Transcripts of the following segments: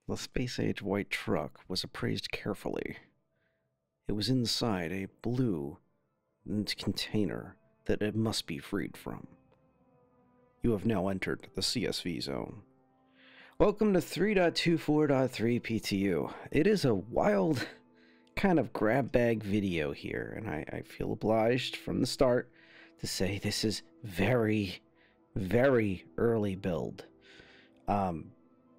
The space-age white truck was appraised carefully. It was inside a blue container that it must be freed from. You have now entered the CSV zone. Welcome to 3.24.3 PTU. It is a wild kind of grab bag video here, and I feel obliged from the start to say this is very, very early build.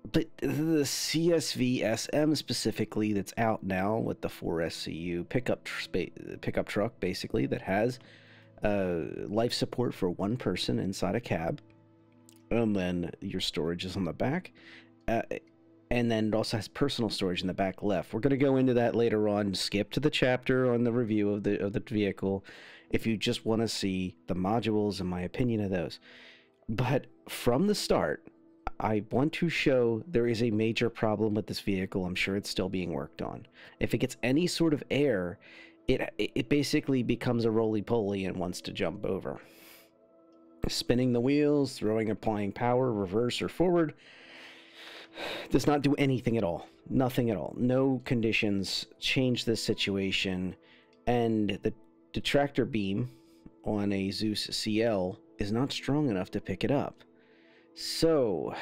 But the CSV-SM specifically that's out now with the 4SCU pickup truck, basically, that has life support for one person inside a cab, and then your storage is on the back, and then it also has personal storage in the back left. We're going to go into that later on. Skip to the chapter on the review of the vehicle if you just want to see the modules and my opinion of those. But from the start, I want to show there is a major problem with this vehicle. I'm sure it's still being worked on. If it gets any sort of air, it basically becomes a roly-poly and wants to jump over. Spinning the wheels, applying power, reverse or forward, does not do anything at all. Nothing at all. No conditions change this situation, and the detractor beam on a Zeus CL is not strong enough to pick it up. So,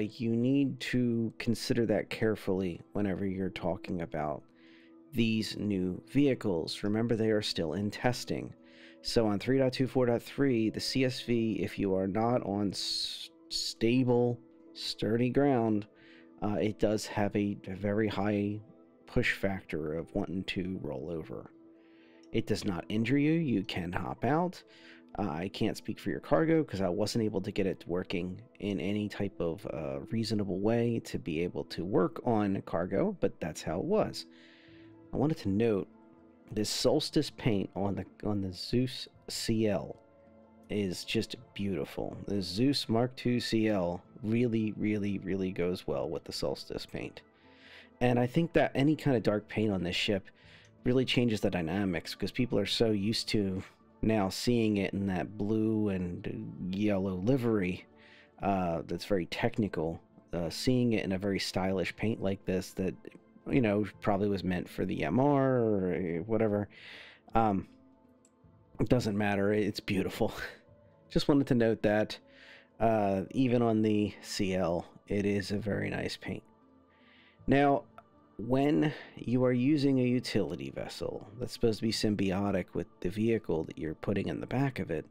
you need to consider that carefully whenever you're talking about these new vehicles. Remember, they are still in testing. So on 3.24.3, the CSV, if you are not on stable, sturdy ground, it does have a very high push factor of wanting to roll over. It does not injure you. You can hop out. I can't speak for your cargo because I wasn't able to get it working in any type of reasonable way to be able to work on cargo, but that's how it was. I wanted to note this Solstice paint on the Zeus CL is just beautiful. The Zeus Mk2 CL really goes well with the Solstice paint. And I think that any kind of dark paint on this ship really changes the dynamics because people are so used to now seeing it in that blue and yellow livery that's very technical, seeing it in a very stylish paint like this that, you know, probably was meant for the MR or whatever. It doesn't matter. It's beautiful. Just wanted to note that even on the CL, it is a very nice paint. Now, when you are using a utility vessel that's supposed to be symbiotic with the vehicle that you're putting in the back of it,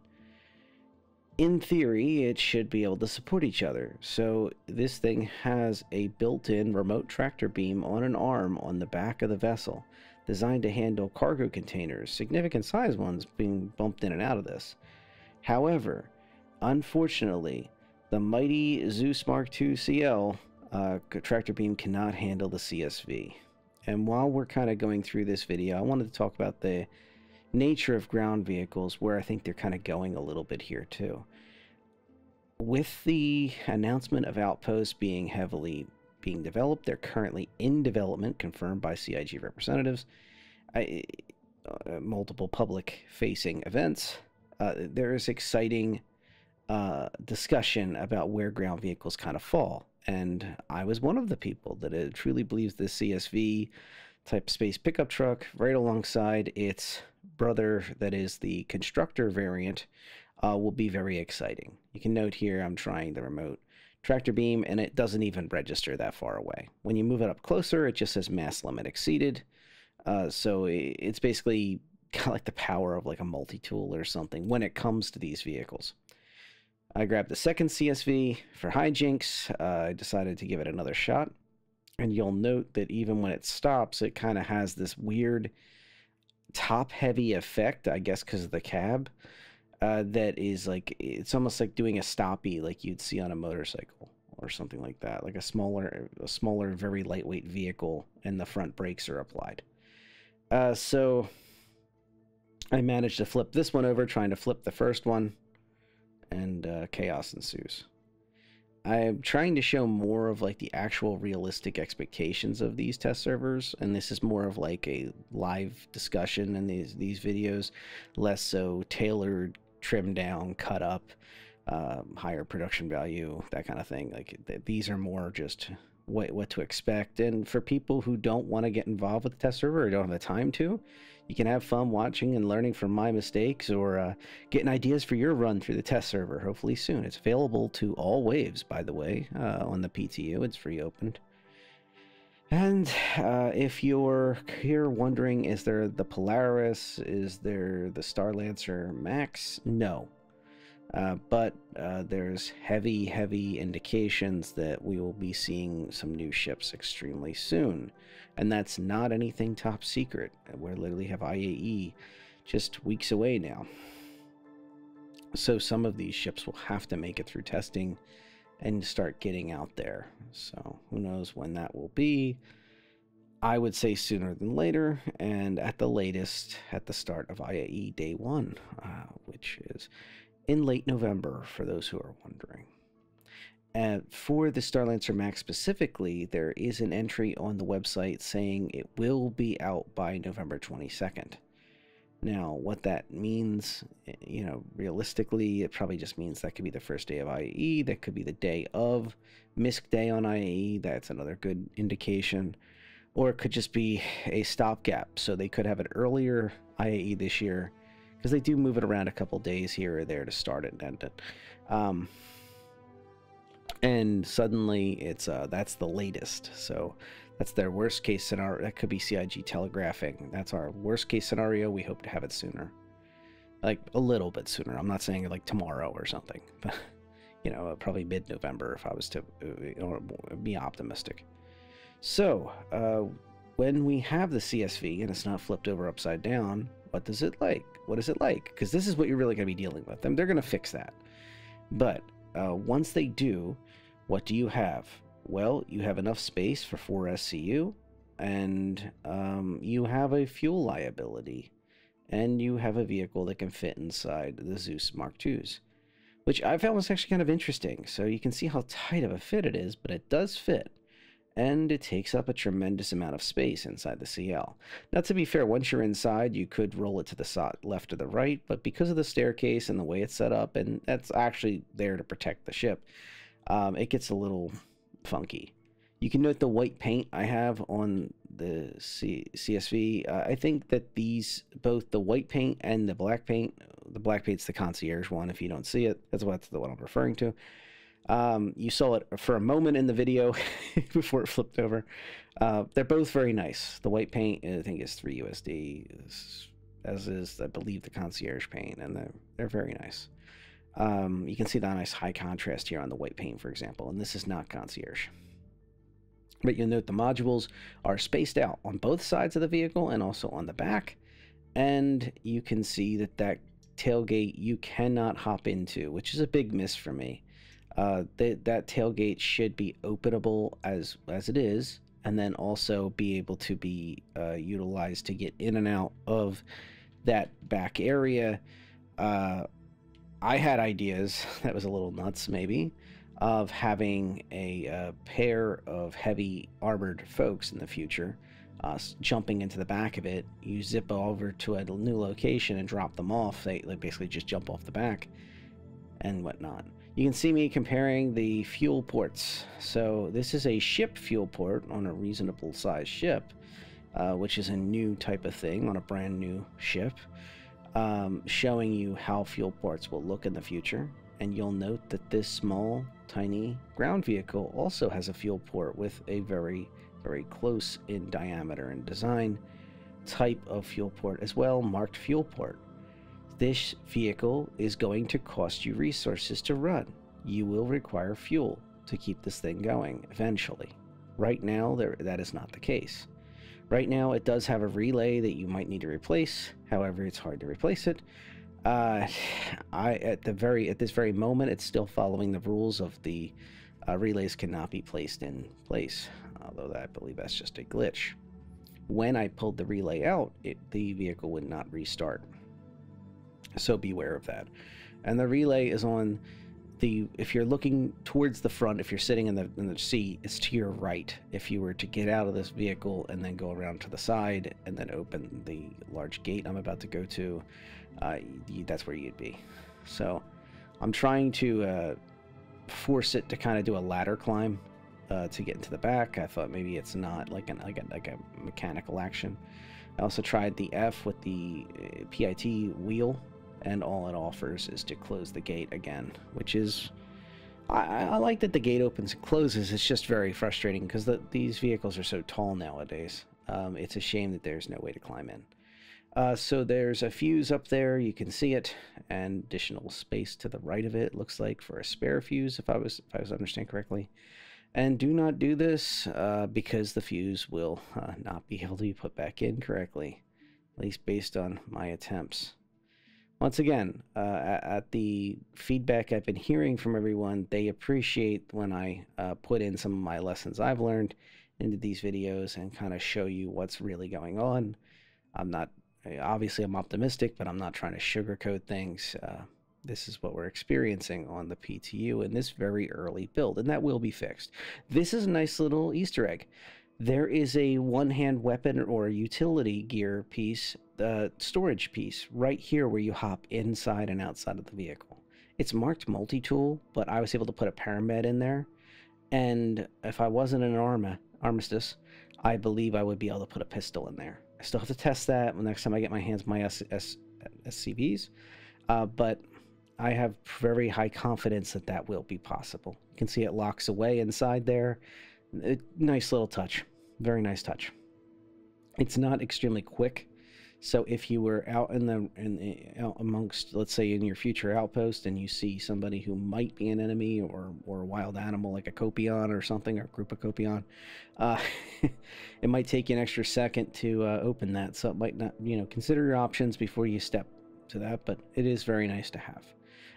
in theory, it should be able to support each other. So this thing has a built-in remote tractor beam on an arm on the back of the vessel, designed to handle cargo containers, significant size ones being bumped in and out of this. However, unfortunately, the mighty Zeus Mk2 CL tractor beam cannot handle the CSV. And while we're kind of going through this video, I wanted to talk about the nature of ground vehicles, where I think they're kind of going a little bit here too. With the announcement of Outposts being developed, they're currently in development, confirmed by CIG representatives, multiple public-facing events. There is exciting discussion about where ground vehicles kind of fall. And I was one of the people that truly believes the CSV type space pickup truck, right alongside its brother that is the constructor variant, will be very exciting. You can note here I'm trying the remote tractor beam, and it doesn't even register that far away. When you move it up closer, it just says mass limit exceeded. So it's basically kind of like the power of like a multi-tool or something when it comes to these vehicles. I grabbed the second CSV for hijinks. I decided to give it another shot. And you'll note that even when it stops, it kind of has this weird top-heavy effect, I guess because of the cab, that is like, it's almost like doing a stoppie like you'd see on a motorcycle or something like that, like a smaller, very lightweight vehicle, and the front brakes are applied. So I managed to flip this one over, trying to flip the first one, and chaos ensues. I'm trying to show more of like the actual realistic expectations of these test servers, and this is more of like a live discussion in these videos, less so tailored, trimmed down, cut up, higher production value, that kind of thing. Like these are more just what to expect. And for people who don't want to get involved with the test server or don't have the time to, you can have fun watching and learning from my mistakes, or getting ideas for your run through the test server, hopefully soon. It's available to all waves, by the way, on the PTU. It's reopened. And if you're here wondering, is there the Polaris? Is there the Starlancer Max? No. But there's heavy indications that we will be seeing some new ships extremely soon. And that's not anything top secret. We literally have IAE just weeks away now. So some of these ships will have to make it through testing and start getting out there. So who knows when that will be. I would say sooner than later, and at the latest at the start of IAE Day 1, which is in late November, for those who are wondering. And for the Starlancer Max specifically, there is an entry on the website saying it will be out by November 22nd. Now, what that means, you know, realistically, it probably just means that could be the first day of IAE, that could be the day of MISC Day on IAE, that's another good indication, or it could just be a stopgap, so they could have an earlier IAE this year, because they do move it around a couple days here or there to start it and end it. And suddenly it's that's the latest, so that's their worst case scenario. That could be CIG telegraphing. That's our worst case scenario. We hope to have it sooner, like a little bit sooner. I'm not saying like tomorrow or something, but you know, probably mid-November if I was to be optimistic. So when we have the CSV and it's not flipped over upside down, what does it like? What is it like? Because this is what you're really going to be dealing with. They're going to fix that. But once they do, what do you have? Well, you have enough space for 4 SCU, and you have a fuel liability, and you have a vehicle that can fit inside the Zeus Mk2s, which I found was actually kind of interesting. So you can see how tight of a fit it is, but it does fit. And it takes up a tremendous amount of space inside the CL. Now, to be fair, once you're inside, you could roll it to the side, left or the right, but because of the staircase and the way it's set up, and that's actually there to protect the ship, it gets a little funky. You can note the white paint I have on the CSV. I think that these, both the white paint and the black paint's the concierge one. If you don't see it, that's the one I'm referring to. You saw it for a moment in the video before it flipped over. They're both very nice. The white paint, I think, is $3 USD, as is, I believe, the concierge paint, and they're very nice. You can see the nice high contrast here on the white paint, for example, and this is not concierge. But you'll note the modules are spaced out on both sides of the vehicle and also on the back, and you can see that tailgate you cannot hop into, which is a big miss for me. That tailgate should be openable as it is, and then also be able to be utilized to get in and out of that back area. I had ideas, that was a little nuts maybe, of having a pair of heavy armored folks in the future, jumping into the back of it. You zip over to a new location and drop them off. They basically just jump off the back and whatnot. You can see me comparing the fuel ports. So this is a ship fuel port on a reasonable sized ship, which is a new type of thing on a brand new ship, showing you how fuel ports will look in the future. And you'll note that this small, tiny ground vehicle also has a fuel port with a very, very close in diameter and design type of fuel port as well, marked fuel port. This vehicle is going to cost you resources to run. You will require fuel to keep this thing going eventually. Right now, that is not the case. Right now, it does have a relay that you might need to replace. However, it's hard to replace it. At this very moment, it's still following the rules of the relays cannot be placed in place, although I believe that's just a glitch. When I pulled the relay out, the vehicle would not restart. So beware of that. And the relay is on if you're looking towards the front, if you're sitting in the seat, it's to your right. If you were to get out of this vehicle and then go around to the side and then open the large gate I'm about to go to, that's where you'd be. So I'm trying to force it to kind of do a ladder climb to get into the back. I thought maybe it's not like a mechanical action. I also tried the F with the PIT wheel, and all it offers is to close the gate again, which is, I like that the gate opens and closes. It's just very frustrating because these vehicles are so tall nowadays. It's a shame that there's no way to climb in. So there's a fuse up there, you can see it, and additional space to the right of it, looks like, for a spare fuse, if I was understanding correctly. And do not do this because the fuse will not be able to be put back in correctly, at least based on my attempts. Once again, at the feedback I've been hearing from everyone, they appreciate when I put in some of my lessons I've learned into these videos and kind of show you what's really going on. Obviously I'm optimistic, but I'm not trying to sugarcoat things. This is what we're experiencing on the PTU in this very early build, and that will be fixed. This is a nice little Easter egg. There is a one-hand weapon or utility gear piece, storage piece, right here where you hop inside and outside of the vehicle. It's marked multi-tool, but I was able to put a paramed in there, and if I wasn't in an armistice, I believe I would be able to put a pistol in there. I still have to test that next time I get my hands on my SCVs, but I have very high confidence that that will be possible. You can see it locks away inside there. Nice little touch. Very nice touch. It's not extremely quick, so if you were out out amongst, let's say, in your future outpost, and you see somebody who might be an enemy or a wild animal like a Copion or something, or a group of Copion, it might take you an extra second to open that. So it might not, consider your options before you step to that. But it is very nice to have,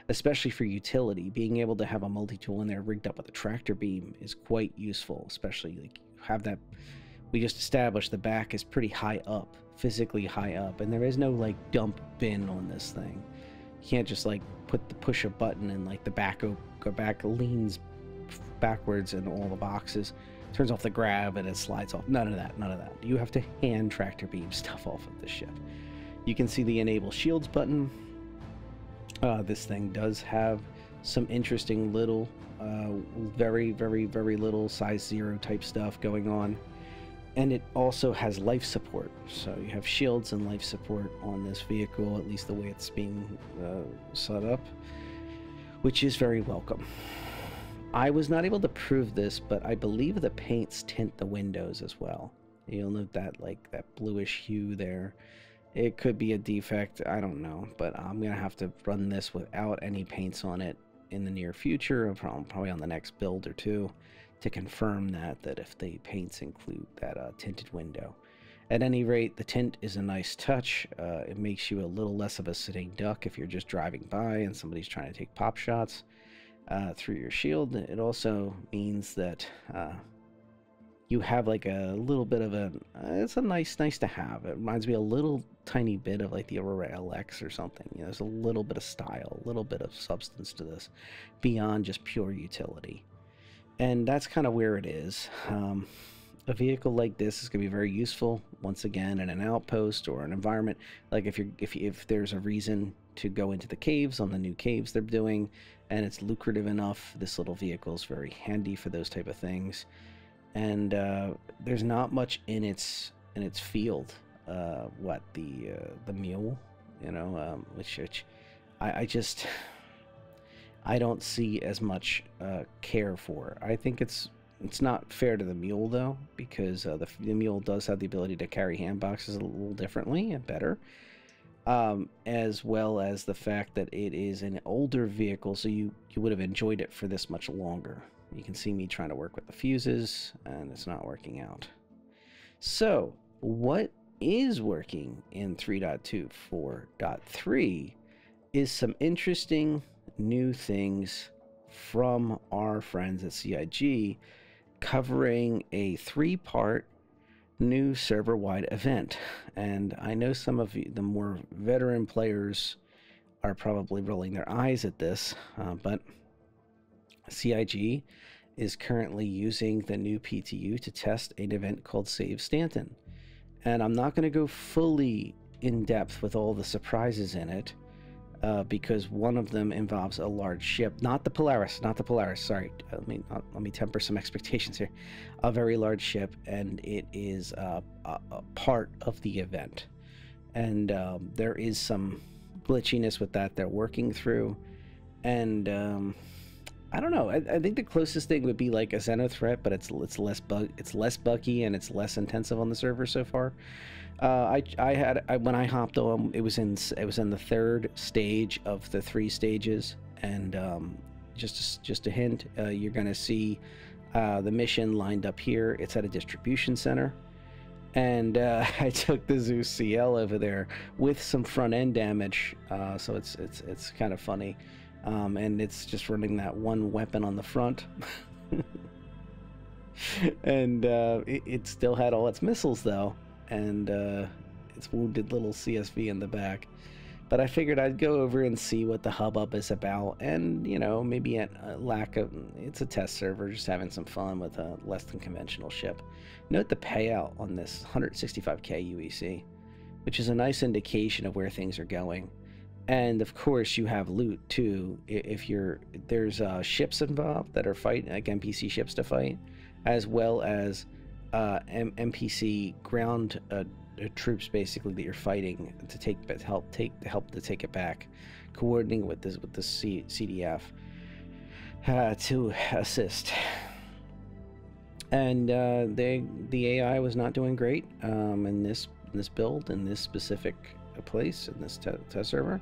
especially for utility. Being able to have a multi-tool in there rigged up with a tractor beam is quite useful, especially like have that. We just established the back is pretty high up, physically high up, and there is no like dump bin on this thing. You can't just like push a button and like the back leans backwards in all the boxes, turns off the grab, and it slides off. None of that. You have to hand tractor beam stuff off of the ship. You can see the enable shields button. This thing does have some interesting little, very little size 0 type stuff going on. And it also has life support. So you have shields and life support on this vehicle, at least the way it's being set up, which is very welcome. I was not able to prove this, but I believe the paints tint the windows as well. You'll note that, like, that bluish hue there. It could be a defect, I don't know, but I'm gonna have to run this without any paints on it in the near future, probably on the next build or two, to confirm that if the paints include that tinted window. At any rate, the tint is a nice touch. It makes you a little less of a sitting duck if you're just driving by and somebody's trying to take pop shots through your shield. It also means that you have like a little bit of it's a nice to have. It reminds me a little tiny bit of like the Aurora LX or something. There's a little bit of style, a little bit of substance to this beyond just pure utility. And that's kind of where it is. A vehicle like this is going to be very useful, once again, in an outpost or an environment. Like if there's a reason to go into the caves on the new caves they're doing, and it's lucrative enough, this little vehicle is very handy for those type of things. And there's not much in its field. The mule, which I don't see as much care for. I think it's not fair to the mule though, because the mule does have the ability to carry hand boxes a little differently and better, as well as the fact that it is an older vehicle, so you would have enjoyed it for this much longer. You can see me trying to work with the fuses, and it's not working out. So what is working in 3.2.4.3 is some interesting new things from our friends at CIG, covering a 3-part new server-wide event. And I know some of the more veteran players are probably rolling their eyes at this, but CIG is currently using the new PTU to test an event called Save Stanton. And I'm not going to go fully in depth with all the surprises in it, because one of them involves a large ship, not the Polaris, sorry, let me temper some expectations here. A very large ship, and it is a part of the event, and there is some glitchiness with that they're working through, and I don't know. I think the closest thing would be like a Xeno threat, but it's less buggy and it's less intensive on the server so far. When I hopped on, it was in the third stage of the 3 stages, and just a hint, you're gonna see the mission lined up here. It's at a distribution center, and I took the Zeus CL over there with some front end damage, so it's kind of funny. And it's just running that one weapon on the front. And it still had all its missiles though, and its wounded little CSV in the back. But I figured I'd go over and see what the hubbub is about, and you know, maybe a lack of, it's a test server, just having some fun with a less than conventional ship. Note the payout on this 165k UEC, which is a nice indication of where things are going. And of course, you have loot too. If there's ships involved that are fighting, like NPC ships to fight, as well as NPC ground troops, basically, that you're fighting to help to take it back, coordinating with the CDF to assist. And the AI was not doing great in this build, in this specific place, in this test server.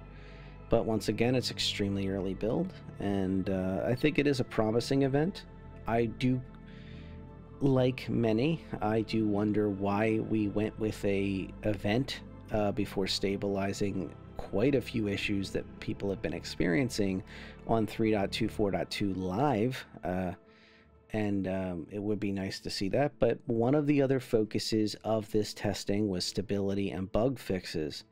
But once again, it's extremely early build, and I think it is a promising event. I do, like many, I do wonder why we went with a event before stabilizing quite a few issues that people have been experiencing on 3.2 4.2 live, and it would be nice to see that. But one of the other focuses of this testing was stability and bug fixes.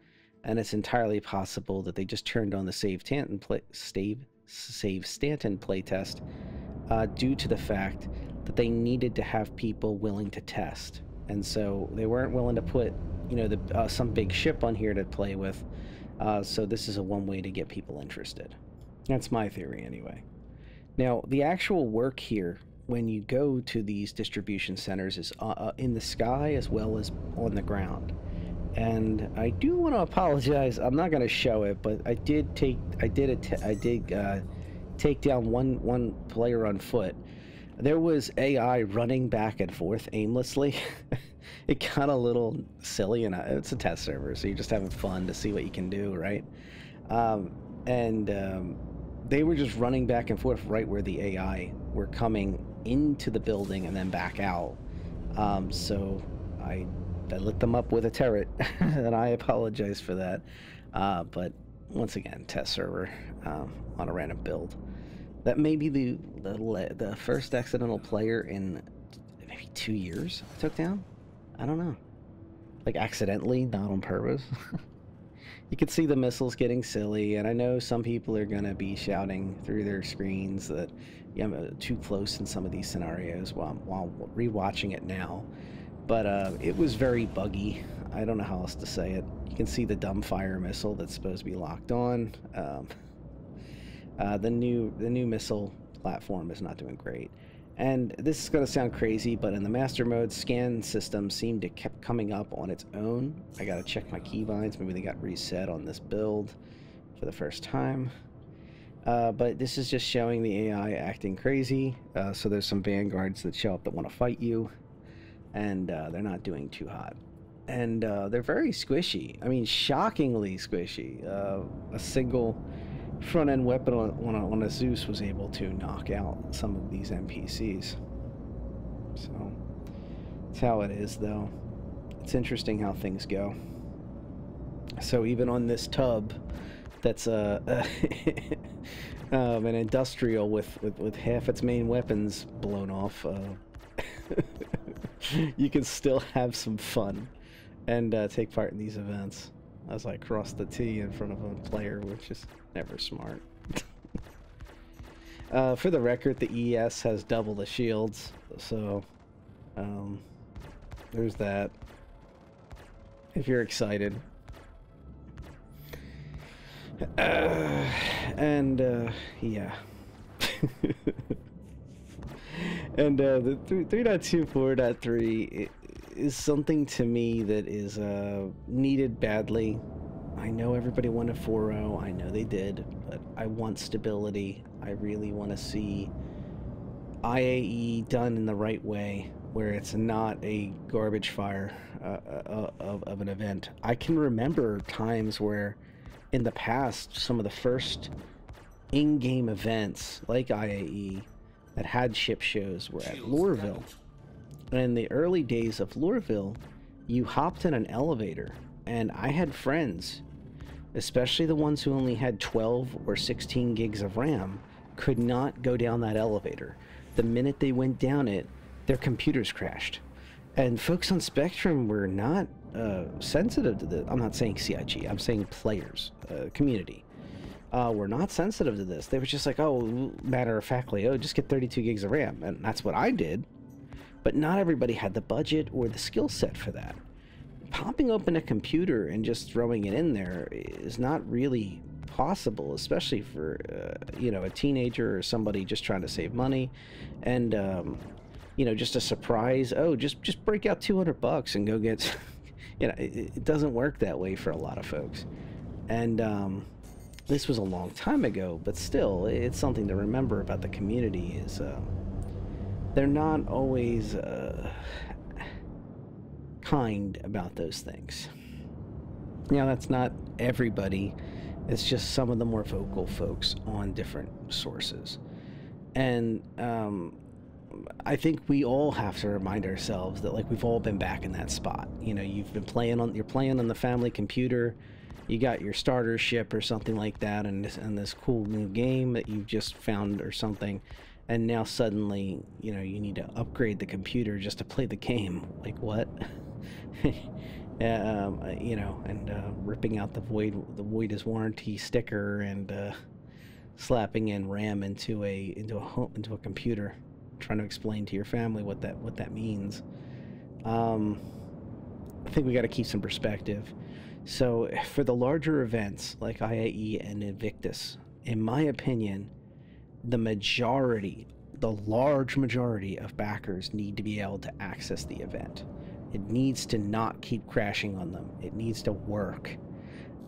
And it's entirely possible that they just turned on the Save Stanton playtest due to the fact that they needed to have people willing to test, and so they weren't willing to put, you know, some big ship on here to play with. So this is a one way to get people interested. That's my theory anyway. Now, the actual work here, when you go to these distribution centers, is in the sky as well as on the ground. And I do want to apologize. I'm not going to show it, but I did take down one player on foot. There was AI running back and forth aimlessly. It got a little silly, and it's a test server, so you're just having fun to see what you can do, right? They were just running back and forth right where the AI were coming into the building and then back out. So I lit them up with a turret, and I apologize for that. But once again, test server on a random build. That may be the first accidental player in maybe 2 years I took down. I don't know. Like accidentally, not on purpose. You can see the missiles getting silly, and I know some people are going to be shouting through their screens that I'm too close in some of these scenarios while rewatching it now. But it was very buggy. I don't know how else to say it. You can see the dumbfire missile that's supposed to be locked on. The new missile platform is not doing great. And this is going to sound crazy, but in the master mode, scan system seemed to kept coming up on its own. I got to check my keybinds. Maybe they got reset on this build for the first time. But this is just showing the AI acting crazy. So there's some vanguards that show up that want to fight you, and they're not doing too hot. And they're very squishy. I mean, shockingly squishy. A single front-end weapon on a Zeus was able to knock out some of these NPCs. So that's how it is, though. It's interesting how things go. So even on this tub, that's an industrial with half its main weapons blown off, you can still have some fun and take part in these events. As I cross the T in front of a player, which is never smart. For the record, the ES has double the shields, so there's that. If you're excited. Yeah. And the 3.2.4.3 is something to me that is needed badly. I know everybody wanted 4.0. I know they did, but I want stability. I really want to see IAE done in the right way, where it's not a garbage fire of an event. I can remember times where, in the past, some of the first in-game events like IAE that had ship shows were at Lorville. And in the early days of Lorville, you hopped in an elevator, and I had friends, especially the ones who only had 12 or 16 gigs of RAM, could not go down that elevator. The minute they went down it, their computers crashed. And folks on Spectrum were not sensitive to this. I'm not saying CIG, I'm saying players, community. Were not sensitive to this. They were just like, oh, matter of factly, oh, just get 32 gigs of RAM. And that's what I did. But not everybody had the budget or the skill set for that. Popping open a computer and just throwing it in there is not really possible, especially for, you know, a teenager or somebody just trying to save money. And, you know, just a surprise, oh, just break out $200 and go get, you know, it doesn't work that way for a lot of folks. And, this was a long time ago, but still, it's something to remember about the community is they're not always kind about those things. Now, that's not everybody. It's just some of the more vocal folks on different sources. And I think we all have to remind ourselves that, like, we've all been back in that spot. You know, you're playing on the family computer. You got your starter ship or something like that, and this cool new game that you've just found or something, and now suddenly, you know, you need to upgrade the computer just to play the game. Like, what? You know, and ripping out the void is warranty sticker and slapping in RAM into a computer, trying to explain to your family what that means. I think we got to keep some perspective. So for the larger events like IAE and Invictus, in my opinion, the large majority of backers need to be able to access the event. It needs to not keep crashing on them. It needs to work.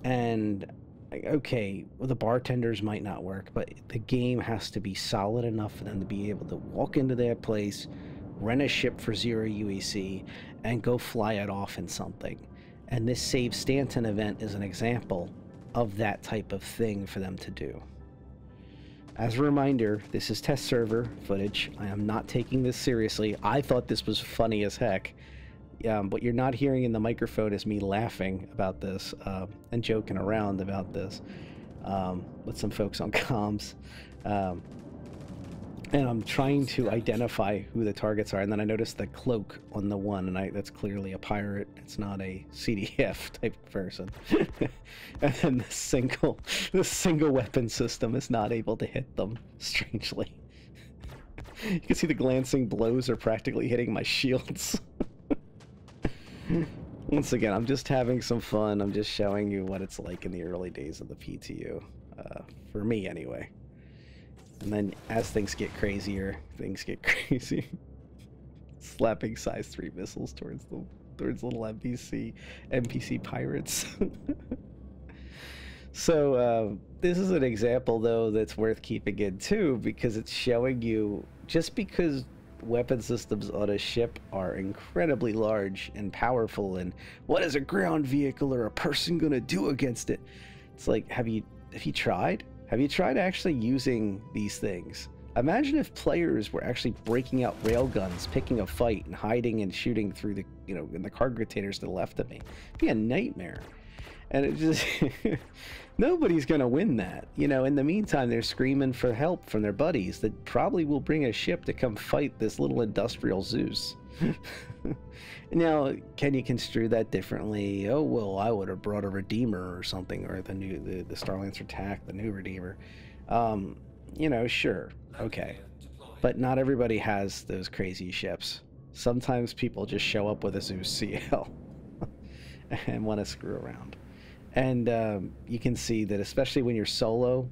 And okay, well, the bartenders might not work, but the game has to be solid enough for them to be able to walk into their place, rent a ship for 0 UEC, and go fly it off in something. And this Save Stanton event is an example of that type of thing for them to do. As a reminder, this is test server footage. I am not taking this seriously. I thought this was funny as heck. What you're not hearing in the microphone is me laughing about this and joking around about this with some folks on comms. And I'm trying to identify who the targets are, and then I noticed the cloak on the one, and that's clearly a pirate. It's not a CDF type person. And then the single weapon system is not able to hit them, strangely. You can see the glancing blows are practically hitting my shields. Once again, I'm just having some fun. I'm just showing you what it's like in the early days of the PTU, for me anyway. And then as things get crazier, slapping size 3 missiles towards little NPC pirates. So this is an example, though, that's worth keeping in too, because it's showing you, just because weapon systems on a ship are incredibly large and powerful, and what is a ground vehicle or a person gonna do against it? It's like, have you tried? Have you tried actually using these things? Imagine if players were actually breaking out railguns, picking a fight, and hiding and shooting through the, you know, in the cargo containers to the left of me. It'd be a nightmare. And it just, nobody's gonna win that. You know, in the meantime, they're screaming for help from their buddies that probably will bring a ship to come fight this little industrial Zeus. Now, can you construe that differently? Oh, well, I would have brought a Redeemer or something, or the Starlancer attack, the new Redeemer. You know, sure, okay. But not everybody has those crazy ships. Sometimes people just show up with a Zeus CL and want to screw around. And you can see that, especially when you're solo,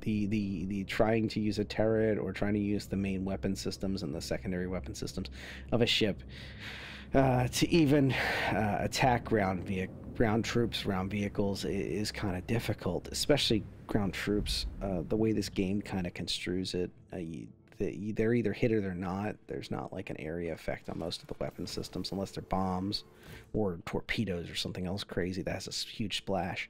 the trying to use a turret or trying to use the main weapon systems and the secondary weapon systems of a ship to even attack ground troops, ground vehicles is kind of difficult, especially ground troops. The way this game kind of construes it, they're either hit or they're not. There's not like an area effect on most of the weapon systems unless they're bombs or torpedoes or something else crazy that has a huge splash.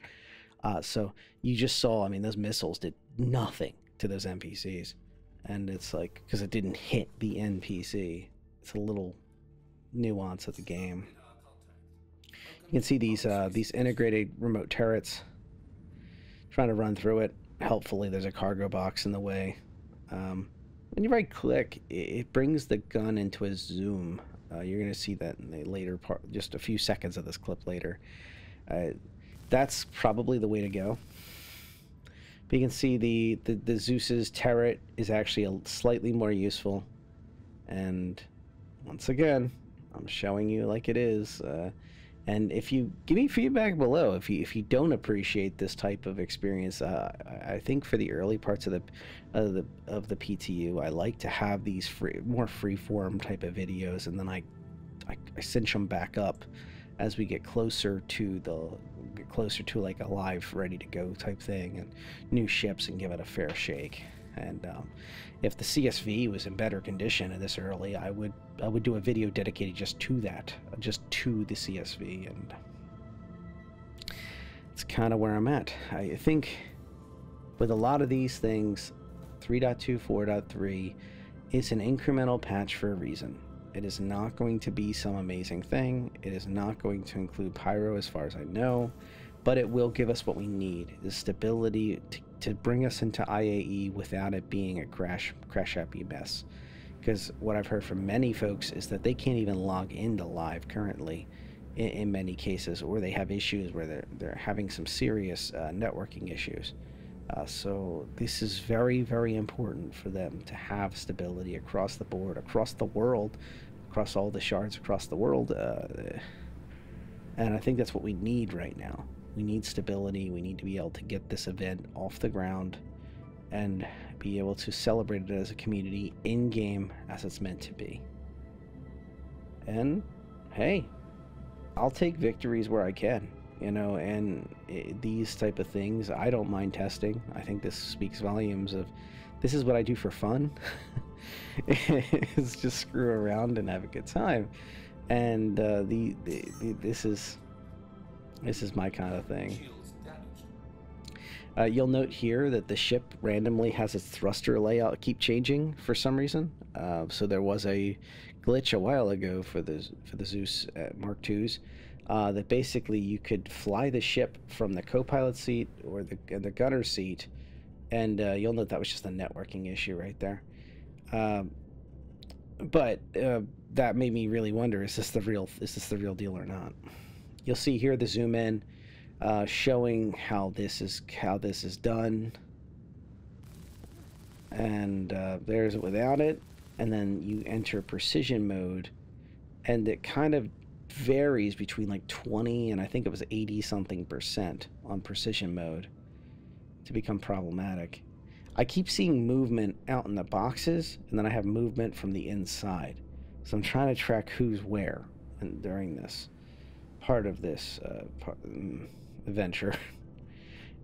So you just saw, I mean, those missiles did nothing to those NPCs. And it's like, because it didn't hit the NPC. It's a little nuance of the game. You can see these integrated remote turrets. Trying to run through it. Helpfully, there's a cargo box in the way. When you right click, it brings the gun into a zoom. You're going to see that in the later part, just a few seconds of this clip later. That's probably the way to go. But you can see the Zeus's turret is actually slightly more useful. And once again, I'm showing you like it is. And if you give me feedback below, if you don't appreciate this type of experience, I think for the early parts of the PTU, I like to have these more free-form type of videos, and then I cinch them back up as we get closer to like a live, ready to go type thing, and new ships, and give it a fair shake. And if the CSV was in better condition this early, I would do a video dedicated just to that, just to the CSV, and it's kind of where I'm at. I think with a lot of these things, 3.2, 4.3 is an incremental patch for a reason. It is not going to be some amazing thing. It is not going to include pyro as far as I know, but it will give us what we need, the stability to bring us into IAE without it being a crash happy mess. Because what I've heard from many folks is that they can't even log into live currently in many cases, or they have issues where they're having some serious networking issues. So this is very, very important for them to have stability across the board, across the world, across all the shards across the world. And I think that's what we need right now. We need stability. We need to be able to get this event off the ground and be able to celebrate it as a community in-game as it's meant to be. And hey, I'll take victories where I can, you know, and these type of things, I don't mind testing. I think this speaks volumes of, this is what I do for fun. It's just screw around and have a good time. And this is my kind of thing. You'll note here that the ship randomly has its thruster layout keep changing for some reason. So there was a glitch a while ago for the Zeus Mark IIs that basically you could fly the ship from the co-pilot seat or the gunner seat, and you'll note that was just a networking issue right there. But that made me really wonder: is this the real deal or not? You'll see here the zoom in, showing how this is done, and there's it without it, and then you enter precision mode, and it kind of varies between like 20 and I think it was 80-something% on precision mode to become problematic. I keep seeing movement out in the boxes, and then I have movement from the inside, so I'm trying to track who's where during this part of this adventure.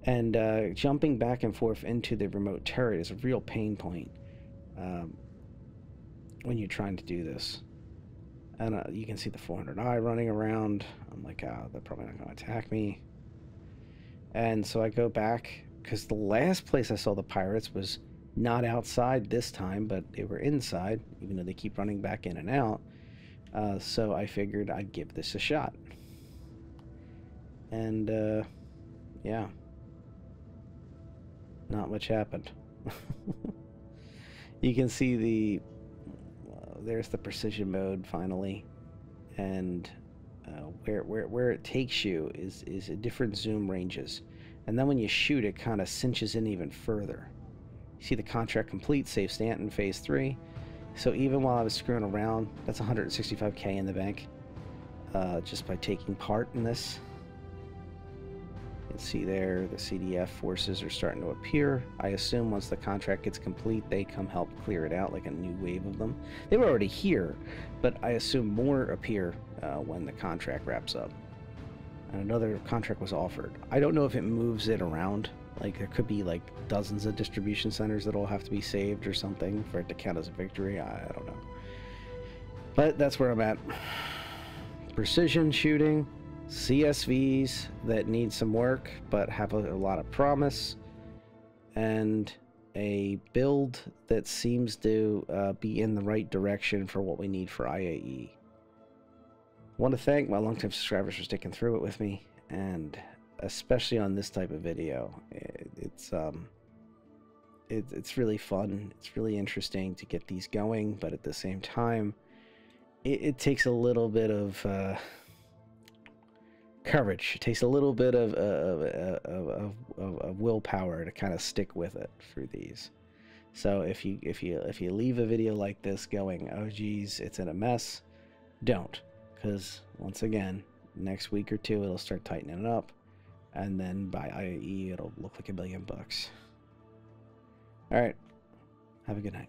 And jumping back and forth into the remote turret is a real pain point when you're trying to do this. And you can see the 400i running around. I'm like, oh, they're probably not going to attack me. And so I go back, because the last place I saw the pirates was not outside this time, but they were inside, even though they keep running back in and out. So I figured I'd give this a shot. And yeah, not much happened. You can see there's the precision mode finally, and where it takes you is at different zoom ranges, and then when you shoot, it kind of cinches in even further. You see the contract complete, save Stanton, phase 3. So even while I was screwing around, that's 165k in the bank, just by taking part in this. You can see there the CDF forces are starting to appear. I assume once the contract gets complete, they come help clear it out, like a new wave of them. They were already here, but I assume more appear when the contract wraps up. And another contract was offered. I don't know if it moves it around. Like, there could be like dozens of distribution centers that all have to be saved or something for it to count as a victory. I don't know. But that's where I'm at. Precision shooting, CSVs that need some work but have a lot of promise, and a build that seems to be in the right direction for what we need for IAE. I want to thank my longtime subscribers for sticking through it with me, and especially on this type of video. It's really fun. It's really interesting to get these going, but at the same time, it takes a little bit of courage. It takes a little bit of willpower to kind of stick with it through these. So if you leave a video like this going, oh geez, it's in a mess, don't. Because, once again, next week or two, it'll start tightening it up. And then by IAE, it'll look like $1 million. Alright. Have a good night.